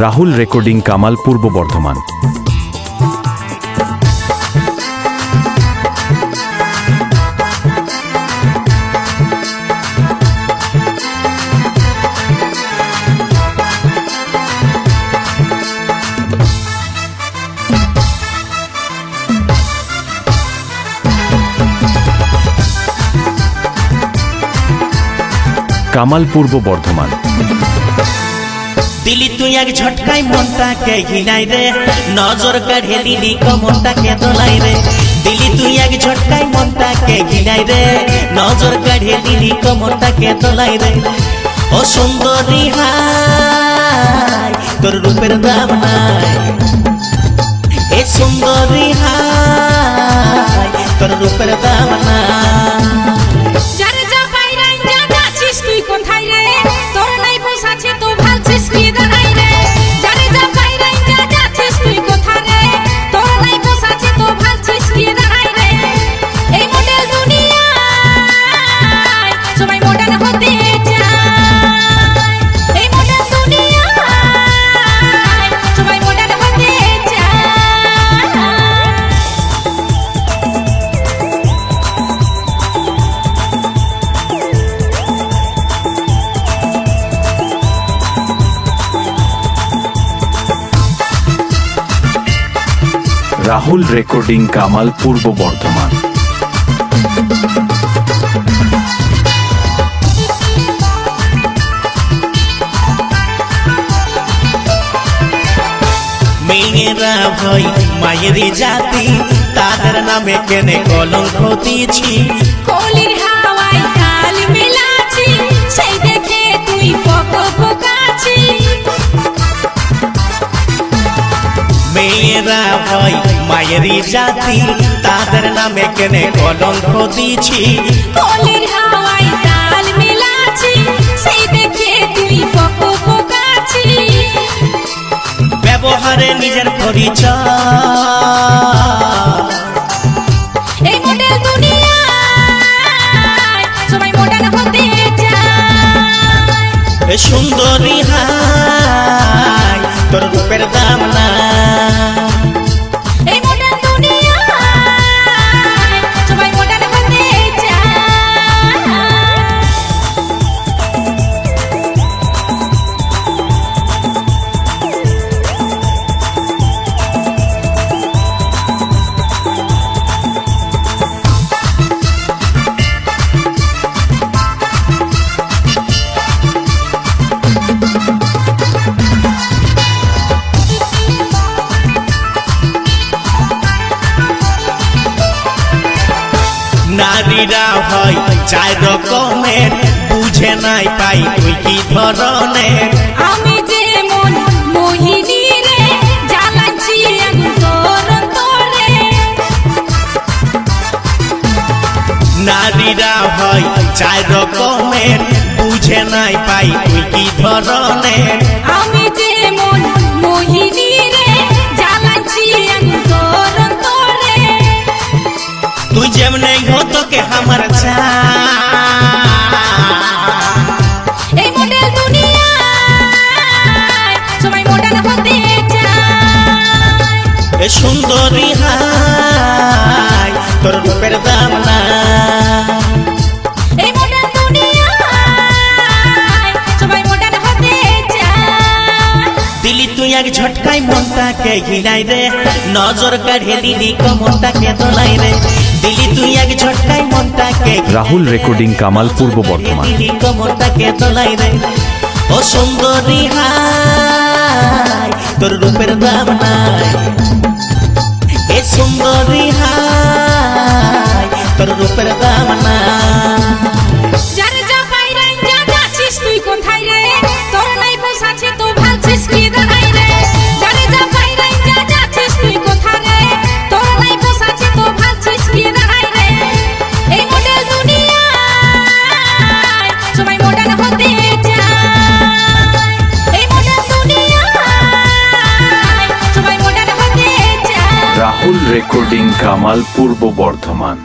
Rahul recording, Kamal, পূর্ব বর্ধমান। কামাল, পূর্ব বর্ধমান। দিলি তুই এক ঝটকায় মনটাকে ঘিনাই রে, নজর কাঢ়ে দিলি কমনটাকে দোলাই রে। দিলি তুই এক ঝটকায় মনটাকে ঘিনাই রে, নজর কাঢ়ে দিলি কমনটাকে দোলাই রে। ও সুন্দরী হাই, তোর রূপের দাম নাই। এ সুন্দরী হাই, তোর রূপের দাম নাই। রাহুল রেকর্ডিং, কামাল, পূর্ব বর্ধমান। মেয়েরা ভয় মায়েরই জাতি, তাদের নামে কেনে কলঙ্ক দিয়েছি। কলির হাওয়ায় কাল মেলাছি, সেই দেখে তুই পকাছি। মেয়েরা ভয় মায়েরই জাতি, তাদের নামে কেনে কলঙ্ক দিয়েছি। কলির হাওয়ায় কাল মেলাছি, সেই দেখে তুই পকাছি। ব্যবহারে নিজের পরিচয়, এই মডেল দুনিয়ায় সবাই মডার্ন হতে চায়। সুন্দরী হাই, তোর রূপের দাম নাই। এই মডেল দুনিয়ায় সবাই মডার্ন হতে চায়। নারীরা হয় চার রকমের, বুঝে নাই পাই তুই কি ধরনের। আমি যেমন মোহিনী রে, জ্বালাচ্ছি আগুন তোর অন্তরে। নারীরা হয় চার রকমের, বুঝে নাই পাই তুই কি ধরনের। আমি যেমন মোহিনী রে, জ্বালাচ্ছি আগুন তোর অন্তরে। তুই যেমনে তোকে আমার এই মডেল দুনিয়ায় সবাই মডার্ন হতে চায়। সুন্দরী হাই, তোর রূপের দাম নাই। এই মডেল দুনিয়ায় সবাই মডার্ন হতে চায়। দিলি তুই এক ঝটকায় মনটাকে ঘিনাই রে, নজর কাঢ়ে দিলি কমনটাকে দোলাই রে। দিলি তুই এক ঝটকায় মনটাকে রাহুল রেকর্ডিং, কামাল, পূর্ব বর্ধমান। দিলি কমনটাকে দোলাই রে। ও সুন্দরী হাই, তোর রূপের দাম নাই। এ সুন্দরী হাই, তোর রূপের দাম নাই। যারে যা পাইরাই যা যাচ্ছিস তুই কোথায় রে, তোর নাই বসাছে তো ভালছিস কি দাঁড়াই রে। যারে যা পাইরাই যা যাচ্ছিস তুই কোথায় রে, তোর নাই বসাছে তো ভালছিস কি দাঁড়াই রে। এই মডেল দুনিয়ায় সবাই মডার্ন হতে চায়। এই মডেল দুনিয়ায় সবাই মডার্ন হতে চায়। রাহুল রেকর্ডিং, কামাল, পূর্ব বর্ধমান।